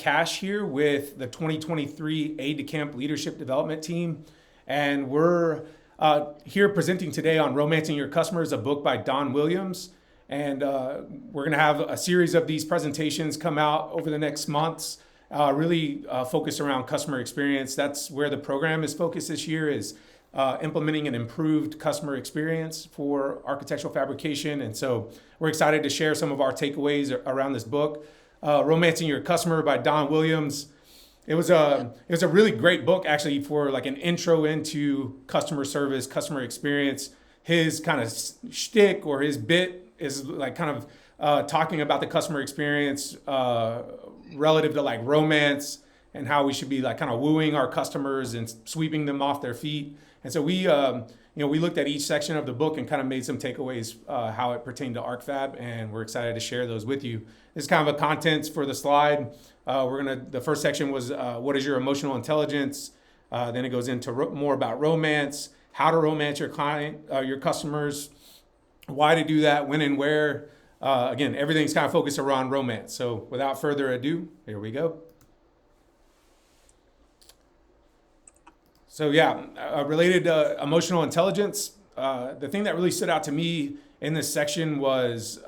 Cash here with the 2023 Aide de Camp Leadership Development Team. And we're here presenting today on Romancing Your Customers, a book by Don Williams. And we're going to have a series of these presentations come out over the next months, really focused around customer experience. That's where the program is focused this year, is implementing an improved customer experience for architectural fabrication. And so we're excited to share some of our takeaways around this book, Romancing Your Customer by Don Williams. It was a really great book, actually, for like an intro into customer service, customer experience. His kind of shtick or his bit is like kind of talking about the customer experience relative to like romance and how we should be like kind of wooing our customers and sweeping them off their feet. And so we looked at each section of the book and kind of made some takeaways how it pertained to ArchFab, and we're excited to share those with you. This is kind of a contents for the slide. The first section was what is your emotional intelligence? Then it goes into more about romance, how to romance your client, your customers, why to do that, when and where. Again, everything's kind of focused around romance. So without further ado, here we go. So yeah, related to emotional intelligence, the thing that really stood out to me in this section was,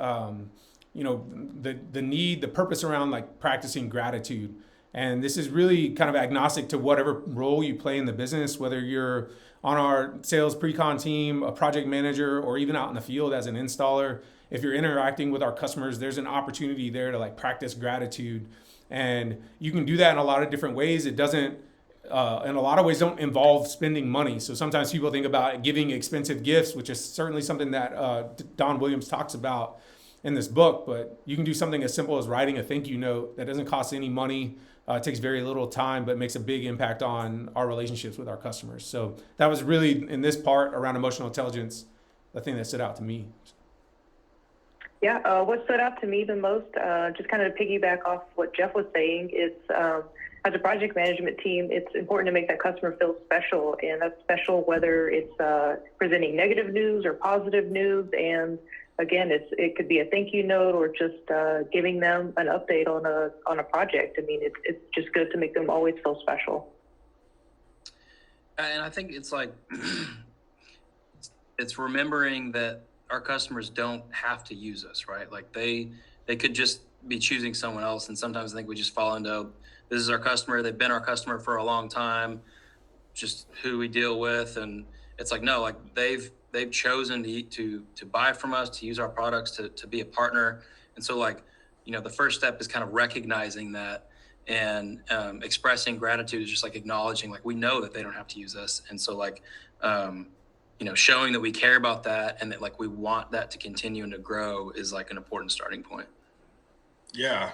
the need, the purpose around like practicing gratitude. And this is really kind of agnostic to whatever role you play in the business, whether you're on our sales pre-con team, a project manager, or even out in the field as an installer. If you're interacting with our customers, there's an opportunity there to like practice gratitude. And you can do that in a lot of different ways. It doesn't, in a lot of ways, don't involve spending money. So sometimes people think about giving expensive gifts, which is certainly something that Don Williams talks about in this book. But you can do something as simple as writing a thank you note that doesn't cost any money. It takes very little time, but makes a big impact on our relationships with our customers. So that was really, in this part around emotional intelligence, the thing that stood out to me. Yeah, what stood out to me the most, just kind of to piggyback off what Jeff was saying, is as a project management team, it's important to make that customer feel special, and that's special whether it's presenting negative news or positive news. And again, it could be a thank you note or just giving them an update on a project. I mean, it's just good to make them always feel special. And I think it's like it's remembering that our customers don't have to use us, right? Like they could just be choosing someone else. And sometimes I think we just fall into, this is our customer, they've been our customer for a long time, just who we deal with. And it's like, no, like they've chosen to buy from us, to use our products, to be a partner. And so like, the first step is kind of recognizing that, and expressing gratitude is just like acknowledging, like, we know that they don't have to use us. And so like, showing that we care about that and that like we want that to continue and to grow is like an important starting point. Yeah,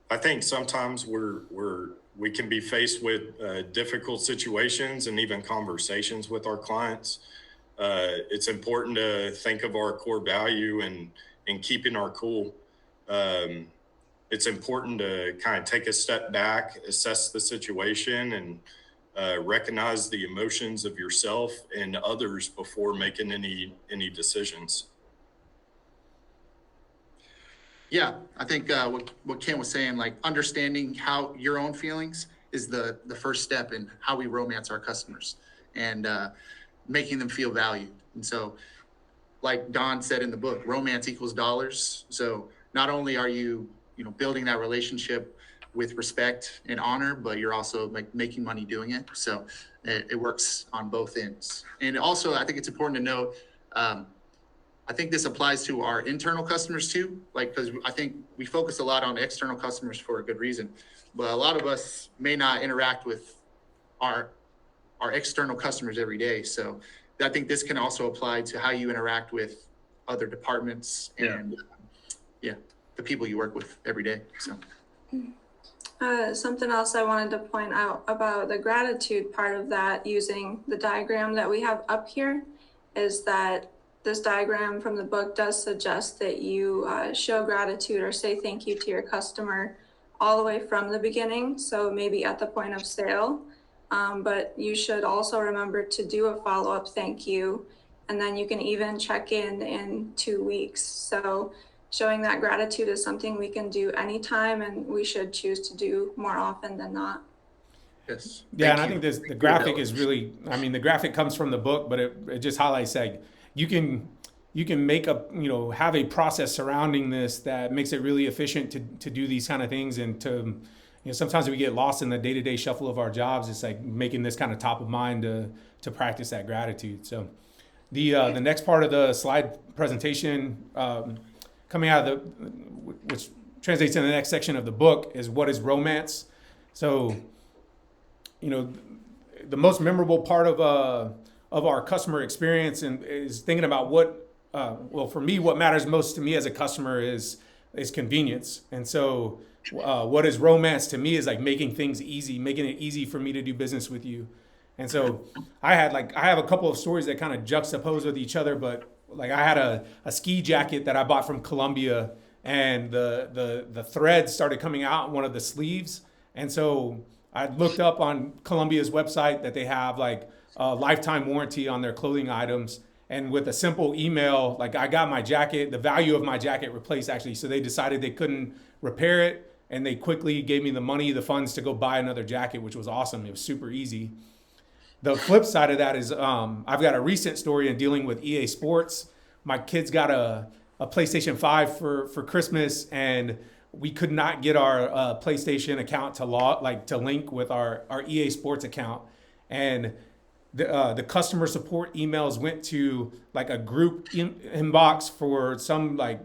I think sometimes we can be faced with difficult situations and even conversations with our clients. It's important to think of our core value and keeping our cool. It's important to kind of take a step back, assess the situation, and recognize the emotions of yourself and others before making any decisions. Yeah, I think what Ken was saying, like understanding how your own feelings is the first step in how we romance our customers, and making them feel valued. And so, like Don said in the book, romance equals dollars. So not only are you building that relationship with respect and honor, but you're also like making money doing it. So it works on both ends. And also, I think it's important to note, I think this applies to our internal customers too, like, because I think we focus a lot on external customers for a good reason, but a lot of us may not interact with our external customers every day. So I think this can also apply to how you interact with other departments and the people you work with every day. So. Something else I wanted to point out about the gratitude part of that, using the diagram that we have up here, is that this diagram from the book does suggest that you show gratitude or say thank you to your customer all the way from the beginning. So maybe at the point of sale, but you should also remember to do a follow-up thank you. And then you can even check in 2 weeks. So showing that gratitude is something we can do anytime, and we should choose to do more often than not. Yes. Yeah, and I Thank think you. the graphic is really, I mean, the graphic comes from the book, but it just highlights like you can make a, have a process surrounding this that makes it really efficient to do these kind of things, and to, sometimes we get lost in the day-to-day shuffle of our jobs. It's like making this kind of top of mind to practice that gratitude. So the next part of the slide presentation, coming out of which translates into the next section of the book, is what is romance. So, the most memorable part of our customer experience and is thinking about for me, what matters most to me as a customer is convenience. And so, what is romance to me is like making things easy, making it easy for me to do business with you. And so, I have a couple of stories that kind of juxtapose with each other, but like I had a ski jacket that I bought from Colombia, and the thread started coming out in one of the sleeves, and so I looked up on Columbia's website that they have like a lifetime warranty on their clothing items. And with a simple email, like I got my jacket, the value of my jacket replaced actually. So they decided they couldn't repair it, and they quickly gave me the money, the funds to go buy another jacket, which was awesome. It was super easy. The flip side of that is I've got a recent story in dealing with EA Sports. My kids got a PlayStation 5 for Christmas, and we could not get our PlayStation account to link with our EA Sports account, and the customer support emails went to like a group inbox for some like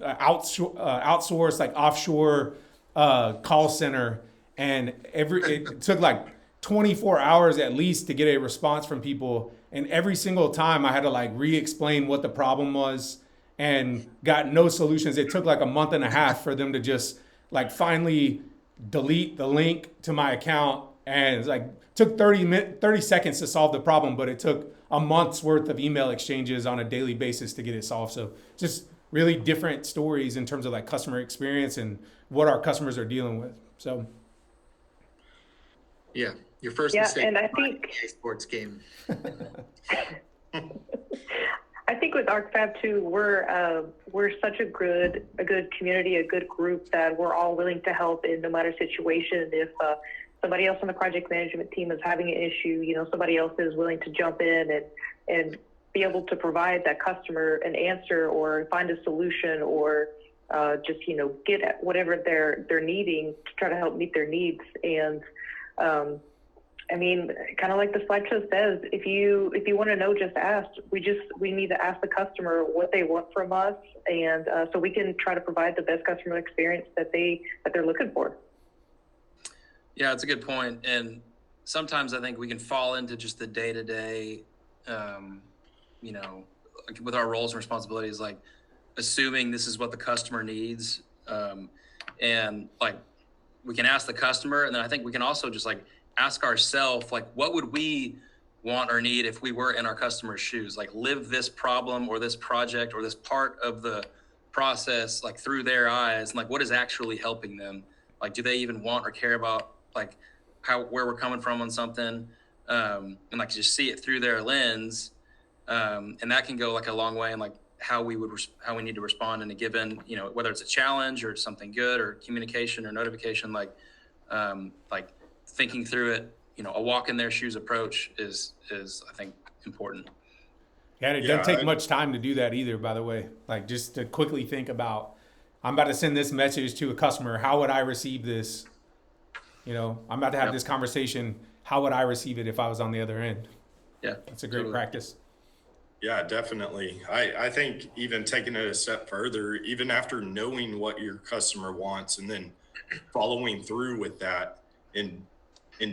outsourced like offshore call center, and it took like 24 hours at least to get a response from people, and every single time I had to like re-explain what the problem was, and got no solutions. It took like a month and a half for them to just like finally delete the link to my account. And it's like took 30 seconds to solve the problem, but it took a month's worth of email exchanges on a daily basis to get it solved. So just really different stories in terms of like customer experience and what our customers are dealing with. So Yeah, your first Yeah, mistake. and I think EA Sports game. I think with ArcFab too, we're such a good community, a good group that we're all willing to help in no matter situation. If somebody else on the project management team is having an issue, somebody else is willing to jump in and be able to provide that customer an answer or find a solution, or just get at whatever they're needing to try to help meet their needs. And I mean, kind of like the slideshow says, if you want to know, just ask. We need to ask the customer what they want from us, and so we can try to provide the best customer experience that they're looking for. Yeah, it's a good point. And sometimes I think we can fall into just the day-to-day, like with our roles and responsibilities, like assuming this is what the customer needs. And like we can ask the customer, and then I think we can also just like ask ourselves, like, what would we want or need if we were in our customer's shoes? Like live this problem or this project or this part of the process, like through their eyes, and like what is actually helping them? Like, do they even want or care about like where we're coming from on something? And like just see it through their lens. And that can go like a long way in like how we need to respond in a given, whether it's a challenge or something good or communication or notification, like thinking through it, a walk in their shoes approach is I think important. Yeah, and it doesn't take much time to do that either, by the way. Like just to quickly think about, I'm about to send this message to a customer. How would I receive this? I'm about to have this conversation. How would I receive it if I was on the other end? Yeah, that's a great practice. Yeah, definitely. I think even taking it a step further, even after knowing what your customer wants and then following through with that and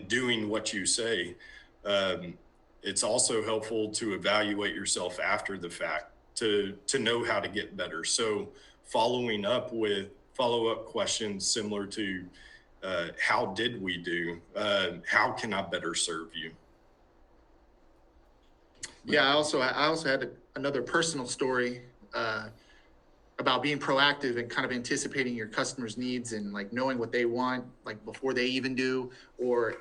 doing what you say, it's also helpful to evaluate yourself after the fact to know how to get better. So following up with follow-up questions similar to how did we do? How can I better serve you? Yeah, I also had another personal story about being proactive and kind of anticipating your customers' needs and like knowing what they want, like before they even do, or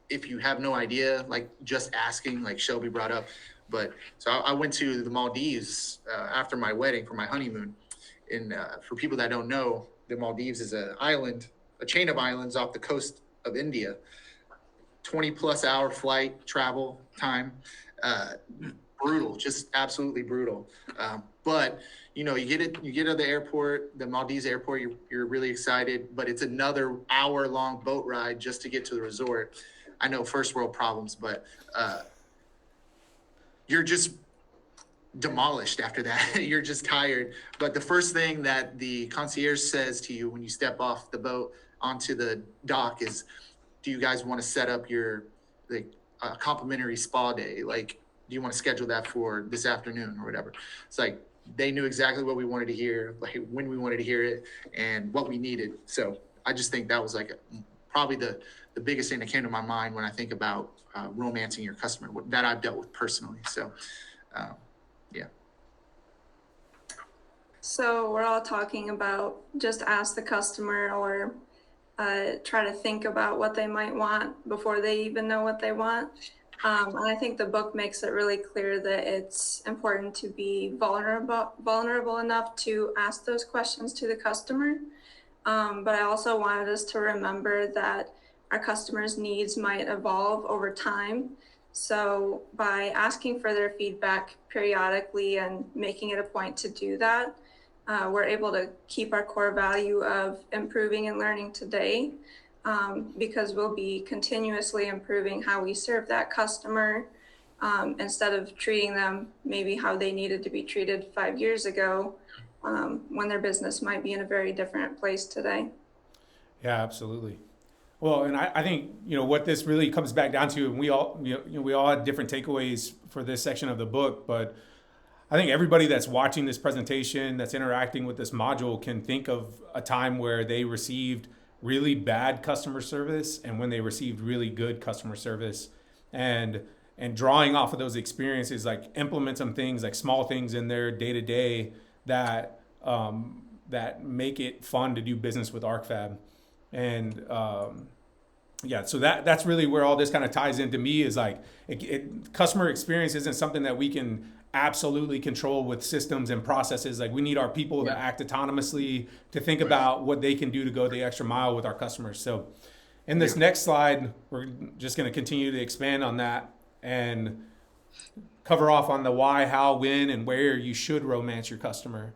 if you have no idea, like just asking, like Shelby brought up. But so I went to the Maldives after my wedding for my honeymoon, for people that don't know, the Maldives is a chain of islands off the coast of India. 20+ hour flight travel time. Brutal, just absolutely brutal. But you get to the airport, the Maldives airport, you're really excited, but it's another hour-long boat ride just to get to the resort. I know first world problems, but you're just demolished after that. You're just tired. But the first thing that the concierge says to you when you step off the boat onto the dock is, do you guys want to set up your complimentary spa day? Like, do you want to schedule that for this afternoon or whatever? It's like they knew exactly what we wanted to hear, like when we wanted to hear it and what we needed. So I just think that was probably the biggest thing that came to my mind when I think about romancing your customer that I've dealt with personally. So yeah. So we're all talking about just ask the customer or try to think about what they might want before they even know what they want. And I think the book makes it really clear that it's important to be vulnerable enough to ask those questions to the customer. But I also wanted us to remember that our customers' needs might evolve over time. So by asking for their feedback periodically and making it a point to do that, we're able to keep our core value of improving and learning today, because we'll be continuously improving how we serve that customer, instead of treating them maybe how they needed to be treated 5 years ago, when their business might be in a very different place today. Yeah, absolutely. Well, and I think, what this really comes back down to, and we all had different takeaways for this section of the book, but I think everybody that's watching this presentation, that's interacting with this module, can think of a time where they received really bad customer service and when they received really good customer service, and drawing off of those experiences, like implement some things, like small things in their day to day that make it fun to do business with ArcFab. And so that's really where all this kind of ties into me, is like customer experience isn't something that we can absolutely control with systems and processes. Like, we need our people to act autonomously, to think about what they can do to go the extra mile with our customers. So in this next slide, we're just going to continue to expand on that and cover off on the why, how, when, and where you should romance your customer.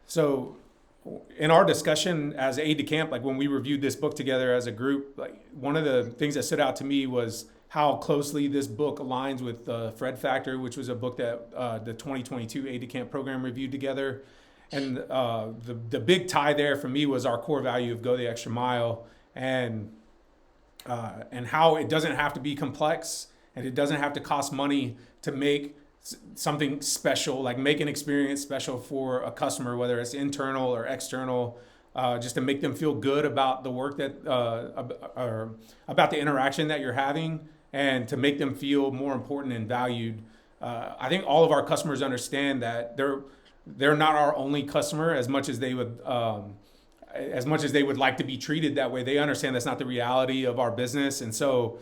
So in our discussion as Aide de Camp, like when we reviewed this book together as a group, like one of the things that stood out to me was how closely this book aligns with Fred Factor, which was a book that the 2022 Aide de Camp program reviewed together. And the big tie there for me was our core value of go the extra mile, and how it doesn't have to be complex and it doesn't have to cost money to make something special, like make an experience special for a customer, whether it's internal or external, just to make them feel good about the work that, or about the interaction that you're having, and to make them feel more important and valued. I think all of our customers understand that they're not our only customer as much as they would like to be treated that way. They understand that's not the reality of our business, and so.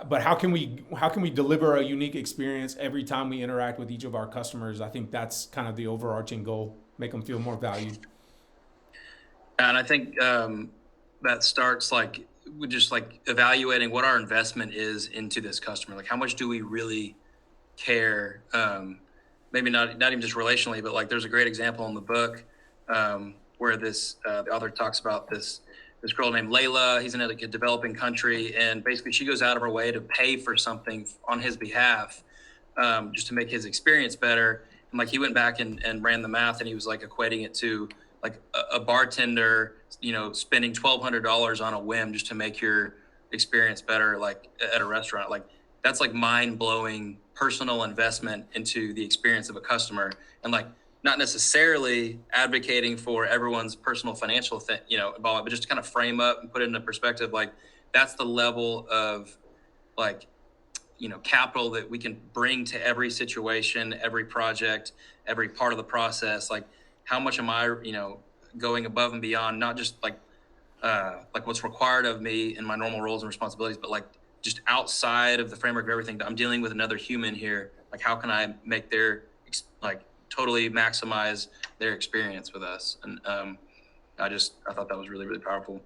But how can we deliver a unique experience every time we interact with each of our customers? I think that's kind of the overarching goal: make them feel more valued. And I think that starts with just evaluating what our investment is into this customer. Like, how much do we really care? Maybe not even just relationally, but there's a great example in the book where the author talks about this girl named Layla. He's in a developing country, and basically she goes out of her way to pay for something on his behalf, just to make his experience better. And he went back and ran the math, and he was equating it to a bartender, spending $1,200 on a whim just to make your experience better, at a restaurant. That's mind-blowing personal investment into the experience of a customer, and not necessarily advocating for everyone's personal financial involvement, but just to kind of frame up and put it into perspective. That's the level of capital that we can bring to every situation, every project, every part of the process. How much am I, going above and beyond, not just what's required of me in my normal roles and responsibilities, but just outside of the framework of everything. I'm dealing with another human here. How can I make their totally maximize their experience with us. And I thought that was really, really powerful.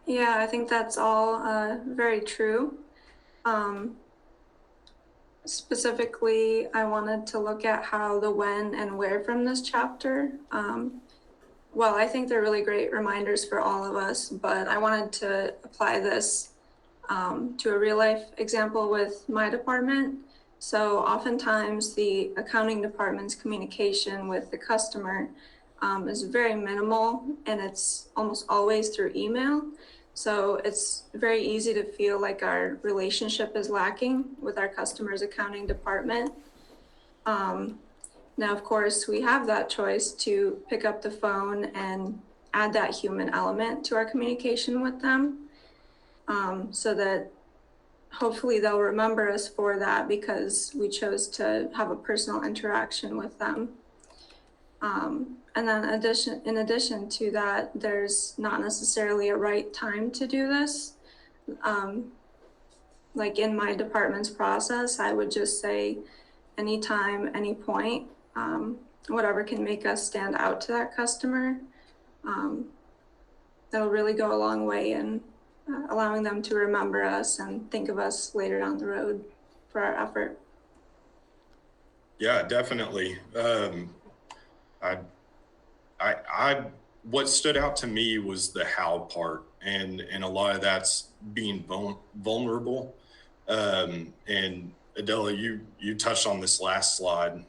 Yeah, I think that's all very true. Specifically, I wanted to look at how the when and where from this chapter. Well, I think they're really great reminders for all of us, but I wanted to apply this to a real life example with my department. So oftentimes the accounting department's communication with the customer is very minimal, and it's almost always through email. So it's very easy to feel like our relationship is lacking with our customer's accounting department. Now, of course, we have that choice to pick up the phone and add that human element to our communication with them, so that hopefully they'll remember us for that because we chose to have a personal interaction with them. And then in addition to that, there's not necessarily a right time to do this. Like in my department's process, I would just say anytime, any point, whatever can make us stand out to that customer. That'll really go a long way in allowing them to remember us and think of us later down the road for our effort. Yeah, definitely. What stood out to me was the how part, and a lot of that's being vulnerable. And Adela, you touched on this last slide,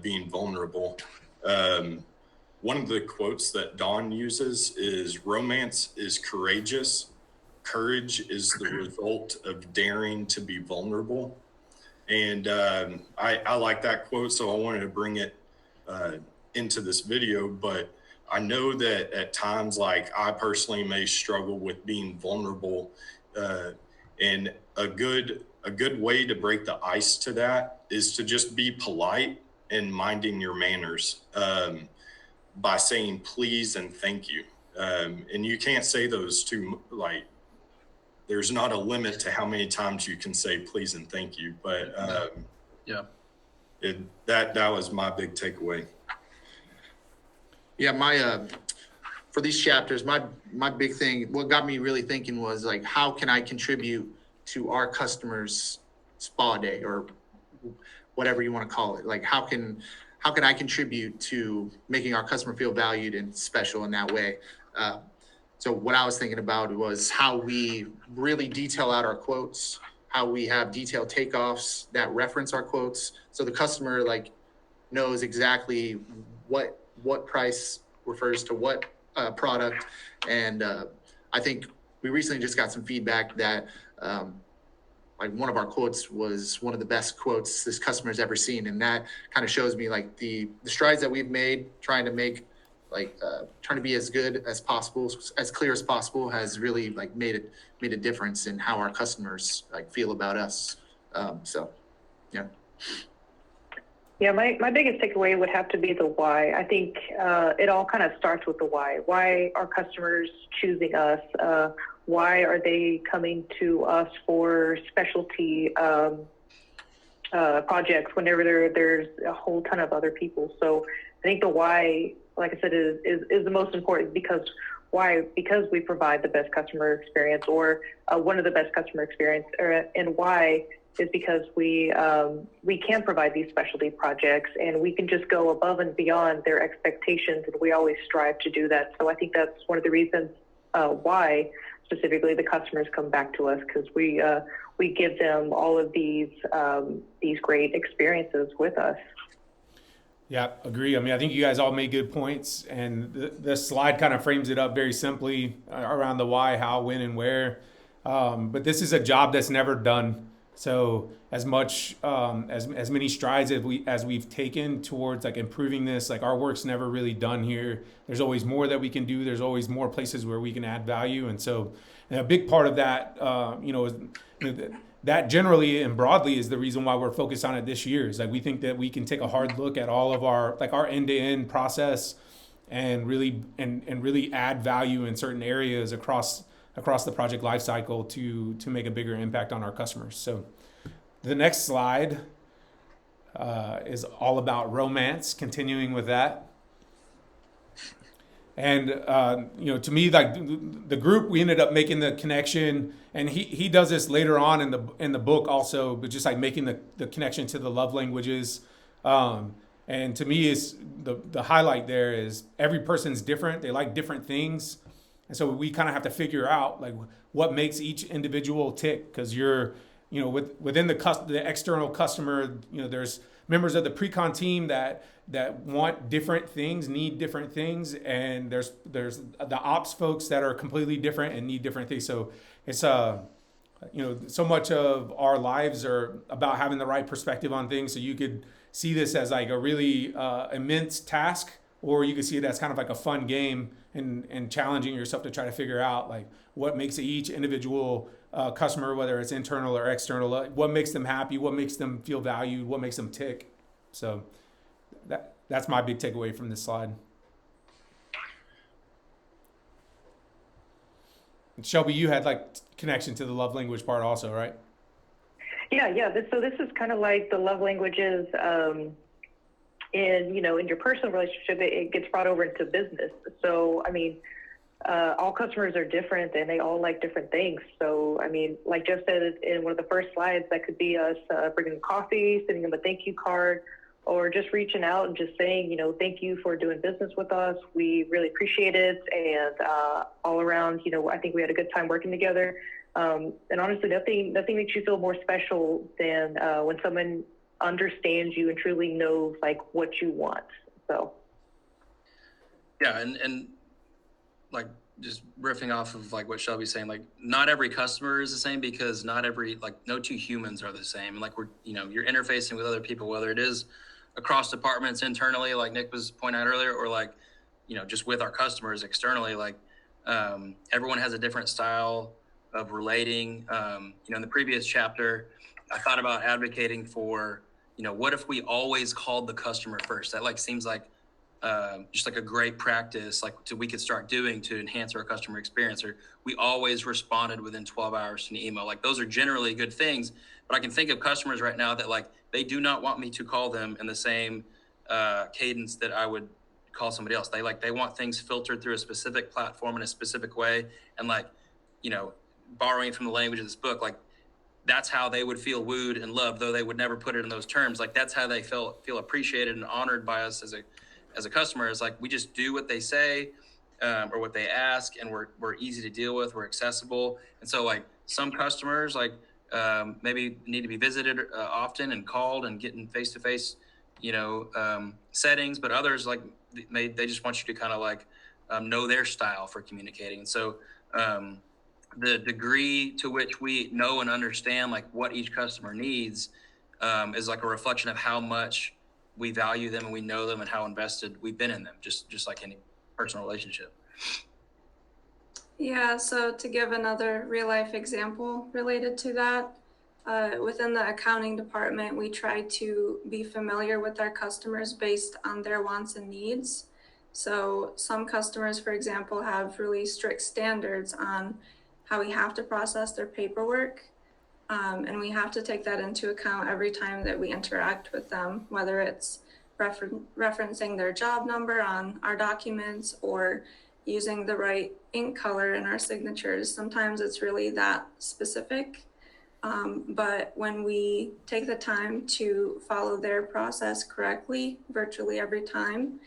being vulnerable. One of the quotes that Dawn uses is, "Romance is courageous. Courage is the result of daring to be vulnerable." And I like that quote, so I wanted to bring it into this video. But I know that at times, like, I personally may struggle with being vulnerable, and a good way to break the ice to that is to just be polite and minding your manners, by saying please and thank you. And you can't say those two, like, there's not a limit to how many times you can say please and thank you, but that was my big takeaway. Yeah, for these chapters, my big thing, what got me really thinking was, like, how can I contribute to our customers' spa day, or whatever you want to call it? Like, how can I contribute to making our customer feel valued and special in that way? So what I was thinking about was how we really detail out our quotes, how we have detailed takeoffs that reference our quotes, so the customer, like, knows exactly what price refers to what product. And I think we recently just got some feedback that like one of our quotes was one of the best quotes this customer's ever seen, and that kind of shows me, like, the strides that we've made trying to make, like, trying to be as good as possible, as clear as possible, has really, like, made a difference in how our customers, like, feel about us. So yeah. Yeah, my biggest takeaway would have to be the why. I think it all kind of starts with the why. Why are customers choosing us? Why are they coming to us for specialty projects whenever there's a whole ton of other people? So I think the why, like I said, is the most important. Because why? Because we provide the best customer experience, or one of the best customer experience. And why is because we can provide these specialty projects, and we can just go above and beyond their expectations, and we always strive to do that. So I think that's one of the reasons why specifically the customers come back to us, because we give them all of these great experiences with us. Yeah, agree. I mean, I think you guys all made good points, and this slide kind of frames it up very simply around the why, how, when, and where. But this is a job that's never done. So as much as many strides as we've taken towards, like, improving this, like, our work's never really done here. There's always more that we can do. There's always more places where we can add value, and so a big part of that, is that generally and broadly is the reason why we're focused on it this year. Is like we think that we can take a hard look at all of our end-to-end process and really add value in certain areas across the project lifecycle to make a bigger impact on our customers. So The next slide is all about romance, continuing with that. And to me, like the group, we ended up making the connection, and he does this later on in the book also, but just like making the connection to the love languages. And to me, is the highlight there is every person's different. They like different things, and so we kind of have to figure out like what makes each individual tick, because within the external customer, there's members of the pre-con team that want different things, need different things, and there's the ops folks that are completely different and need different things. So it's so much of our lives are about having the right perspective on things. So you could see this as like a really immense task, or you could see it as kind of like a fun game and challenging yourself to try to figure out like what makes each individual customer, whether it's internal or external, what makes them happy, what makes them feel valued, what makes them tick. So that's my big takeaway from this slide. And Shelby, you had like connection to the love language part also, right? Yeah. So this is kind of like the love languages. In your personal relationship, it gets brought over into business. So I mean, all customers are different and they all like different things. So I mean, like Jeff said in one of the first slides, that could be us bringing coffee, sending them a thank you card, or just reaching out and just saying, thank you for doing business with us. We really appreciate it. And all around, I think we had a good time working together. And honestly, nothing makes you feel more special than when someone understands you and truly knows like what you want. So. Yeah. And like just riffing off of like what Shelby's saying, like not every customer is the same, because no two humans are the same. And like you're interfacing with other people, whether it is across departments internally, like Nick was pointing out earlier, or like, just with our customers externally, like everyone has a different style of relating. In the previous chapter, I thought about advocating for, what if we always called the customer first? That like seems like just like a great practice, we could start doing to enhance our customer experience, or we always responded within 12 hours to an email. Like those are generally good things, but I can think of customers right now that like, they do not want me to call them in the same cadence that I would call somebody else. They want things filtered through a specific platform in a specific way. And like, borrowing from the language of this book, like that's how they would feel wooed and loved, though they would never put it in those terms. Like that's how they feel appreciated and honored by us as a customer. Is like, we just do what they say or what they ask, and we're easy to deal with, we're accessible. And so like some customers like maybe need to be visited often and called and getting face-to-face, settings, but others like they just want you to kind of like know their style for communicating. And so the degree to which we know and understand like what each customer needs is like a reflection of how much we value them and we know them and how invested we've been in them, just like any personal relationship. Yeah, so to give another real life example related to that, within the accounting department, we try to be familiar with our customers based on their wants and needs. So some customers, for example, have really strict standards on how we have to process their paperwork. And we have to take that into account every time that we interact with them, whether it's referencing their job number on our documents or using the right ink color in our signatures. Sometimes it's really that specific. But when we take the time to follow their process correctly, virtually every time,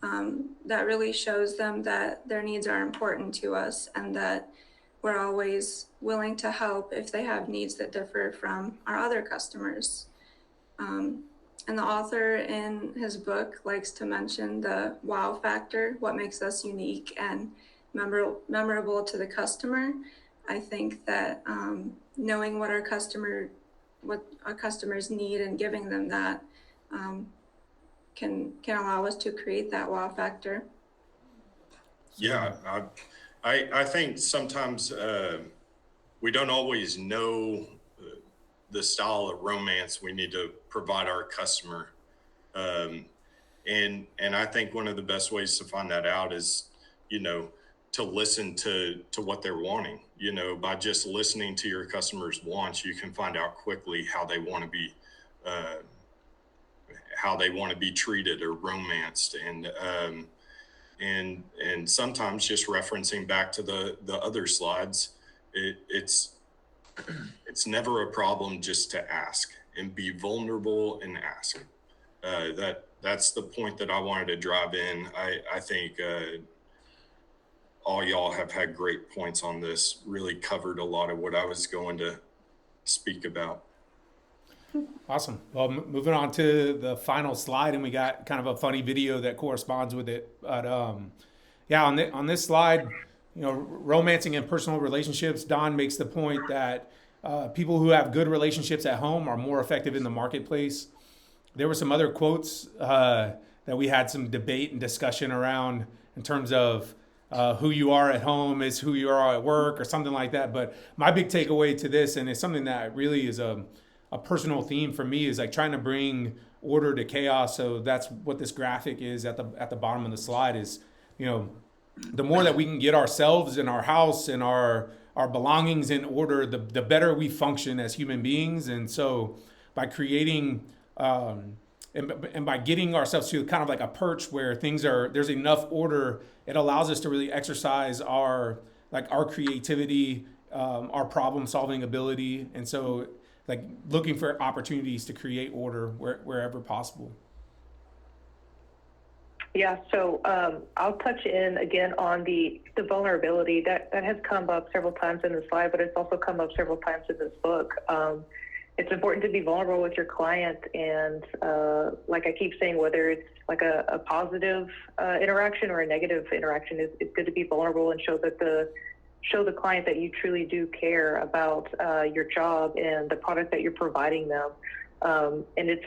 that really shows them that their needs are important to us and that we're always willing to help if they have needs that differ from our other customers. And the author in his book likes to mention the wow factor, what makes us unique and memorable to the customer. I think that knowing what our customers need and giving them that can allow us to create that wow factor. Yeah, I think sometimes we don't always know the style of romance we need to provide our customer. And I think one of the best ways to find that out is, to listen to what they're wanting. You know, by just listening to your customers' wants, you can find out quickly how they want to be treated or romanced. And sometimes, just referencing back to the other slides, it's never a problem just to ask and be vulnerable and ask. That's the point that I wanted to drive in. I think all y'all have had great points on this, really covered a lot of what I was going to speak about. Awesome. Well, moving on to the final slide, and we got kind of a funny video that corresponds with it. But yeah, on this slide, you know, romancing and personal relationships, Don makes the point that people who have good relationships at home are more effective in the marketplace. There were some other quotes that we had some debate and discussion around in terms of who you are at home is who you are at work or something like that. But my big takeaway to this, and it's something that really is a personal theme for me, is like trying to bring order to chaos. So that's what this graphic is at the bottom of the slide is, you know, the more that we can get ourselves and our house and our belongings in order, the better we function as human beings. And so by creating and by getting ourselves to kind of like a perch where there's enough order, it allows us to really exercise our creativity, our problem solving ability. And so like looking for opportunities to create order wherever possible. Yeah, so I'll touch in again on the vulnerability that has come up several times in the slide, but it's also come up several times in this book. It's important to be vulnerable with your client, and like I keep saying, whether it's like a positive interaction or a negative interaction, it's good to be vulnerable and show the client that you truly do care about your job and the product that you're providing them. And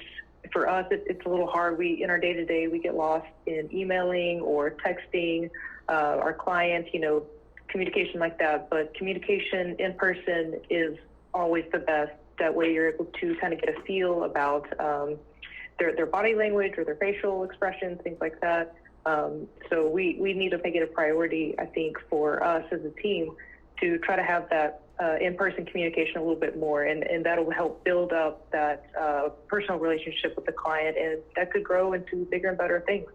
for us, it's a little hard. In our day-to-day, we get lost in emailing or texting our clients, you know, communication like that. But communication in person is always the best. That way you're able to kind of get a feel about their body language or their facial expressions, things like that. So we need to make it a priority, I think, for us as a team to try to have that in-person communication a little bit more, and that'll help build up that personal relationship with the client, and that could grow into bigger and better things.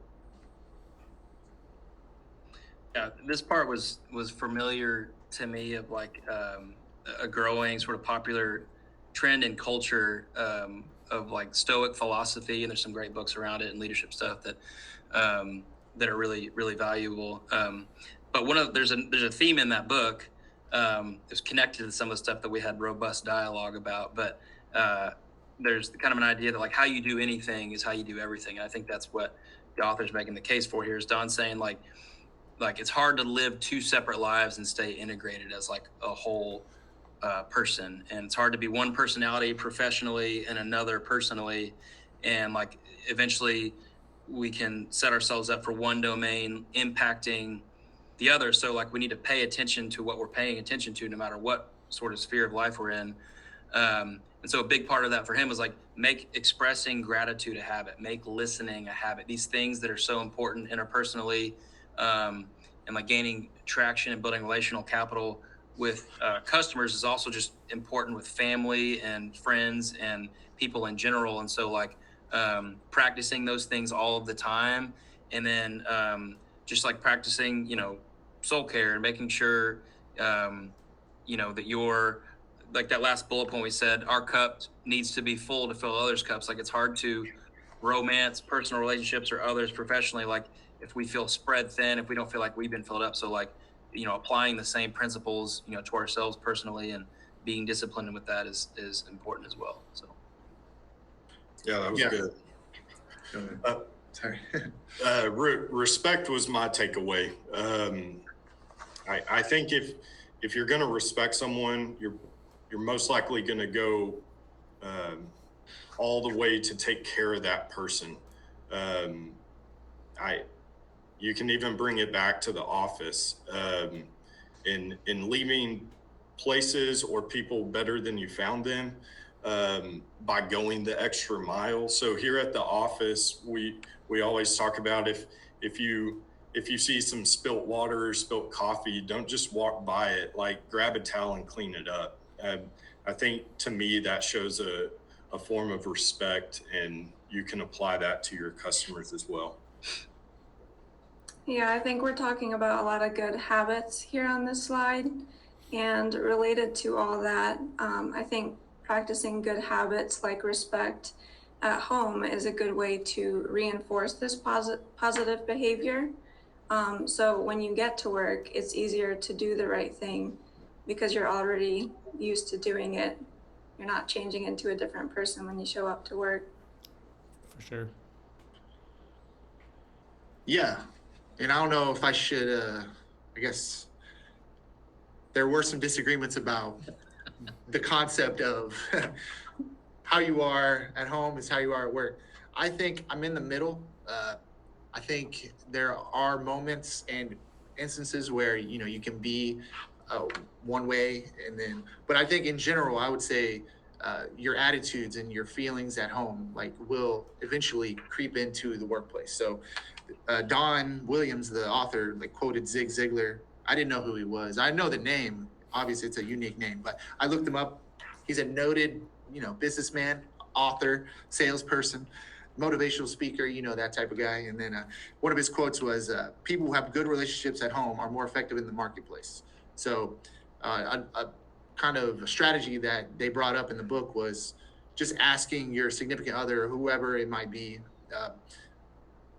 Yeah, this part was familiar to me of like a growing sort of popular trend and culture of like Stoic philosophy, and there's some great books around it and leadership stuff that are really, really valuable. But there's a theme in that book. It's connected to some of the stuff that we had robust dialogue about, but there's kind of an idea that like how you do anything is how you do everything. And I think that's what the author's making the case for here, is Don saying like it's hard to live two separate lives and stay integrated as like a whole person. And it's hard to be one personality professionally and another personally. And like eventually we can set ourselves up for one domain impacting the other. So like we need to pay attention to what we're paying attention to, no matter what sort of sphere of life we're in. And so a big part of that for him was like make expressing gratitude a habit, make listening a habit. These things that are so important interpersonally, and like gaining traction and building relational capital with customers is also just important with family and friends and people in general. And so like practicing those things all of the time, and then just like practicing, you know, soul care and making sure, you know, that you're like that last bullet point we said, our cup needs to be full to fill others' cups. Like it's hard to romance personal relationships or others professionally, like if we feel spread thin, if we don't feel like we've been filled up. So like, you know, applying the same principles, you know, to ourselves personally and being disciplined with that is important as well. So yeah, that was good. Sorry. Respect was my takeaway. I think if you're going to respect someone, you're most likely going to go all the way to take care of that person. You can even bring it back to the office, in leaving places or people better than you found them, by going the extra mile. So here at the office, we always talk about if you if you see some spilt water or spilt coffee, don't just walk by it. Like, grab a towel and clean it up. I think, to me, that shows a form of respect, and you can apply that to your customers as well. Yeah, I think we're talking about a lot of good habits here on this slide. And related to all that, I think practicing good habits like respect at home is a good way to reinforce this positive behavior. So when you get to work, it's easier to do the right thing because you're already used to doing it. You're not changing into a different person when you show up to work. For sure. Yeah. And I don't know if I should, I guess there were some disagreements about the concept of how you are at home is how you are at work. I think I'm in the middle. I think there are moments and instances where, you can be one way but I think in general, I would say your attitudes and your feelings at home, will eventually creep into the workplace. So Don Williams, the author, quoted Zig Ziglar. I didn't know who he was. I know the name. Obviously, it's a unique name, but I looked him up. He's a noted, businessman, author, salesperson, motivational speaker, that type of guy. And then one of his quotes was, people who have good relationships at home are more effective in the marketplace. So a kind of a strategy that they brought up in the book was just asking your significant other, or whoever it might be,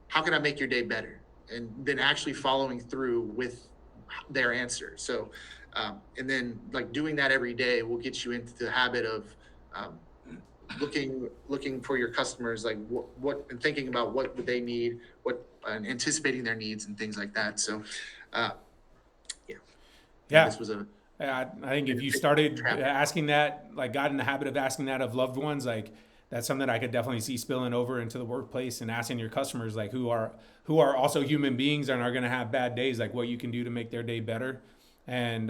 how can I make your day better? And then actually following through with their answer. So, and then doing that every day will get you into the habit of looking for your customers, what and thinking about what would they need, and anticipating their needs and things like that. So, Yeah. This was I think if you started asking that, got in the habit of asking that of loved ones, that's something I could definitely see spilling over into the workplace, and asking your customers, who are also human beings and are going to have bad days, what you can do to make their day better. And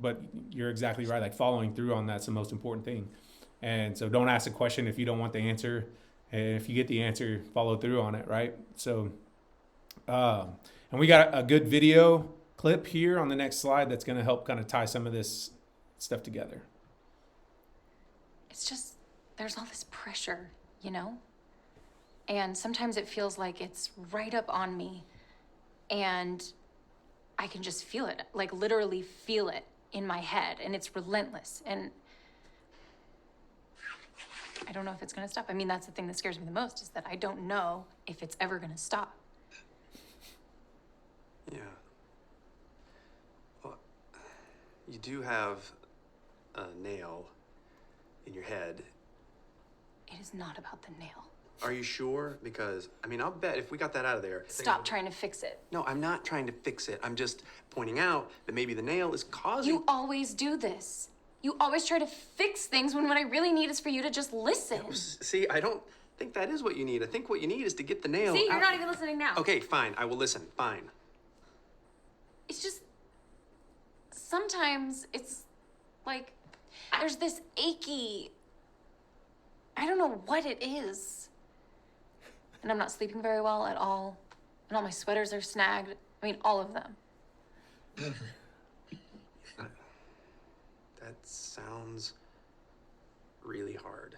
but you're exactly right. Following through on that's the most important thing. And so don't ask a question if you don't want the answer. And if you get the answer, follow through on it, right? So, and we got a good video clip here on the next slide that's going to help kind of tie some of this stuff together. It's just, there's all this pressure, And sometimes it feels like it's right up on me, and I can just feel it, literally feel it in my head, and it's relentless. And I don't know if it's going to stop. I mean, that's the thing that scares me the most, is that I don't know if it's ever going to stop. Yeah. Well, you do have a nail in your head. It is not about the nail. Are you sure? Because, I'll bet if we got that out of there... Stop trying to fix it. No, I'm not trying to fix it. I'm just pointing out that maybe the nail is causing... You always do this. You always try to fix things when what I really need is for you to just listen. See, I don't think that is what you need. I think what you need is to get the nail See, you're out. not even listening now. Okay, fine. I will listen. Fine. It's just... Sometimes it's there's this achy... I don't know what it is. And I'm not sleeping very well at all. And all my sweaters are snagged. All of them. That sounds really hard.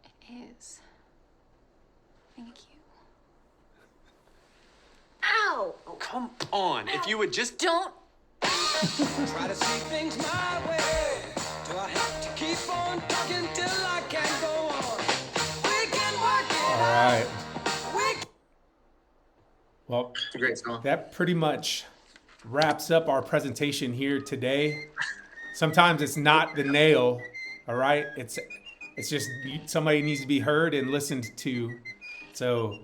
It is. Thank you. Ow! Oh, come on. Ow. If you would just... Don't... Try to see things my way. Do I have to keep on talking till I can't go on? We can work it All right. out. Well, it's a great song. That pretty much wraps up our presentation here today. Sometimes it's not the nail, all right? It's just somebody needs to be heard and listened to. So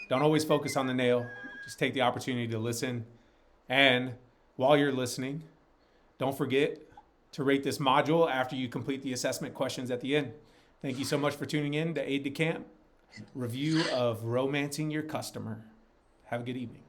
don't always focus on the nail. Just take the opportunity to listen. And while you're listening, don't forget to rate this module after you complete the assessment questions at the end. Thank you so much for tuning in to Aide de Camp, review of Romancing Your Customer. Have a good evening.